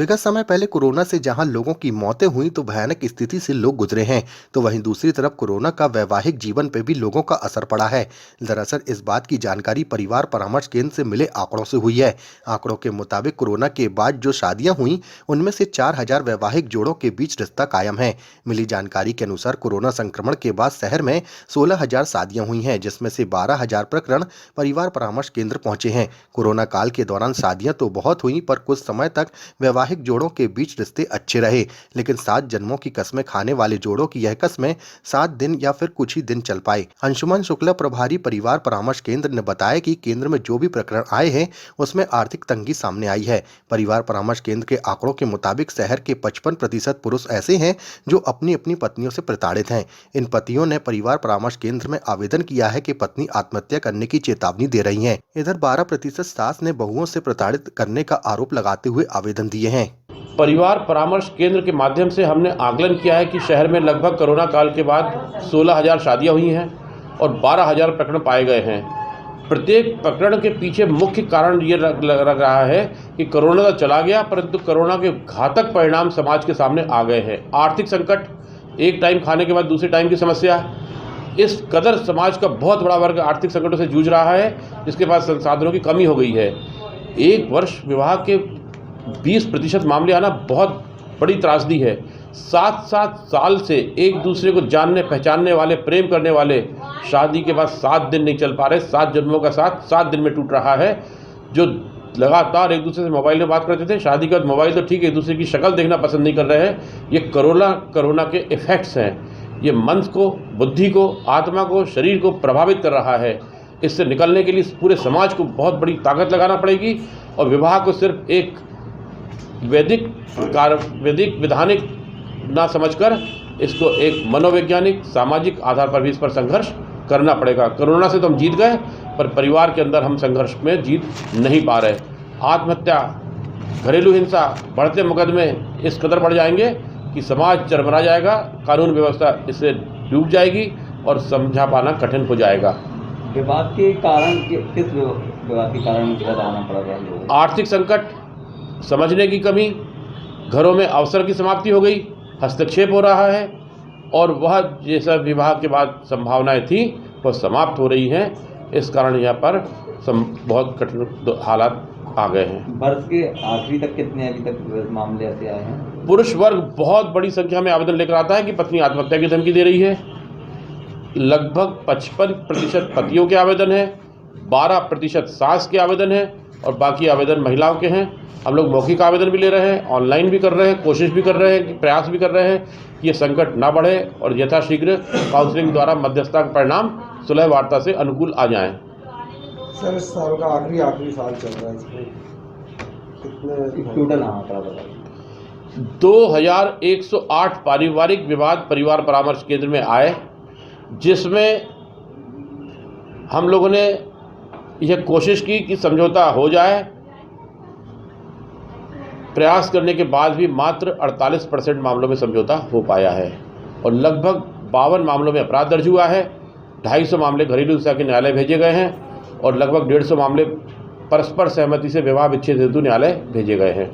विगत समय पहले कोरोना से जहां लोगों की मौतें हुई तो भयानक स्थिति से लोग गुजरे हैं, तो वहीं दूसरी तरफ कोरोना का वैवाहिक जीवन पे भी लोगों का असर पड़ा है। दरअसल इस बात की जानकारी परिवार परामर्श केंद्र से मिले आंकड़ों से हुई है। आंकड़ों के मुताबिक कोरोना के बाद जो शादियां हुई उनमें से 4,000 वैवाहिक जोड़ों के बीच रिश्ता कायम है। मिली जानकारी के अनुसार कोरोना संक्रमण के बाद शहर में 16,000 शादियां हुई हैं, जिसमें से 12,000 प्रकरण परिवार परामर्श केंद्र पहुंचे हैं। कोरोना काल के दौरान शादियां तो बहुत हुई, पर कुछ समय तक वैवाहिक जोड़ों के बीच रिश्ते अच्छे रहे, लेकिन 7 जन्मों की कस्में खाने वाले जोड़ों की यह कस्में 7 दिन या फिर कुछ ही दिन चल पाए। अंशुमन शुक्ला, प्रभारी परिवार परामर्श केंद्र, ने बताया कि केंद्र में जो भी प्रकरण आए हैं उसमें आर्थिक तंगी सामने आई है। परिवार परामर्श केंद्र के आंकड़ों के मुताबिक शहर के 55% पुरुष ऐसे हैं जो अपनी अपनी पत्नियों से प्रताड़ित हैं। इन पतियों ने परिवार परामर्श केंद्र में आवेदन किया है कि पत्नी आत्महत्या करने की चेतावनी दे रही हैं। इधर 12% सास ने बहुओं से प्रताड़ित करने का आरोप लगाते हुए आवेदन दिए हैं। परिवार परामर्श केंद्र के माध्यम से हमने आकलन किया है कि शहर में लगभग कोरोना काल के बाद 16,000 शादियां हुई हैं और 12,000 प्रकरण पाए गए हैं। प्रत्येक प्रकरण के पीछे मुख्य कारण ये लग रहा है कि कोरोना तो चला गया, परंतु कोरोना के घातक परिणाम समाज के सामने आ गए हैं। आर्थिक संकट, एक टाइम खाने के बाद दूसरे टाइम की समस्या, इस कदर समाज का बहुत बड़ा वर्ग आर्थिक संकटों से जूझ रहा है, जिसके पास संसाधनों की कमी हो गई है। एक वर्ष विवाह के 20% मामले आना बहुत बड़ी त्रासदी है। 7-7 साल से एक दूसरे को जानने पहचानने वाले, प्रेम करने वाले, शादी के बाद 7 दिन नहीं चल पा रहे। 7 जन्मों का साथ 7 दिन में टूट रहा है। जो लगातार एक दूसरे से मोबाइल में बात करते थे, शादी के बाद मोबाइल तो ठीक है, एक दूसरे की शक्ल देखना पसंद नहीं कर रहे हैं। ये कोरोना के इफ़ेक्ट्स हैं। ये मन को, बुद्धि को, आत्मा को, शरीर को प्रभावित कर रहा है। इससे निकलने के लिए पूरे समाज को बहुत बड़ी ताकत लगाना पड़ेगी और विवाह को सिर्फ एक वैदिक विधानिक ना समझकर इसको एक मनोवैज्ञानिक, सामाजिक आधार पर भी इस पर संघर्ष करना पड़ेगा। कोरोना से तो हम जीत गए, पर परिवार के अंदर हम संघर्ष में जीत नहीं पा रहे। आत्महत्या, घरेलू हिंसा, बढ़ते मुकदमे इस कदर बढ़ जाएंगे कि समाज चरमरा जाएगा, कानून व्यवस्था इससे डूब जाएगी और समझा पाना कठिन हो जाएगा। विवाद के कारण किस विवाद के कारण बताना पड़ रहा है? आर्थिक संकट, समझने की कमी, घरों में अवसर की समाप्ति हो गई, हस्तक्षेप हो रहा है और वह जैसा विवाह के बाद संभावनाएं थी वह समाप्त हो रही हैं। इस कारण यहाँ पर बहुत कठिन हालात आ गए हैं। वर्ष के आखिरी तक कितने अभी तक मामले ऐसे आए हैं? पुरुष वर्ग बहुत बड़ी संख्या में आवेदन लेकर आता है कि पत्नी आत्महत्या की धमकी दे रही है। लगभग 55% पतियों के आवेदन है, 12% सास के आवेदन है और बाकी आवेदन महिलाओं के हैं। हम लोग मौखिक आवेदन भी ले रहे हैं, ऑनलाइन भी कर रहे हैं, कोशिश भी कर रहे हैं, प्रयास भी कर रहे हैं कि ये संकट ना बढ़े और यथाशीघ्र काउंसलिंग द्वारा मध्यस्थता के परिणाम सुलह वार्ता से अनुकूल आ जाएं। सर, इस साल का आखिरी साल चल रहा है, इसमें कितने टोटल आंकड़ा बताइए? 2108 पारिवारिक विवाद परिवार परामर्श केंद्र में आए, जिसमें हम लोगों ने यह कोशिश की कि समझौता हो जाए। प्रयास करने के बाद भी मात्र 48% मामलों में समझौता हो पाया है और लगभग 52 मामलों में अपराध दर्ज हुआ है। 250 मामले घरेलू हिंसा के न्यायालय भेजे गए हैं और लगभग 150 मामले परस्पर सहमति से विवाह विच्छेद हेतु न्यायालय भेजे गए हैं।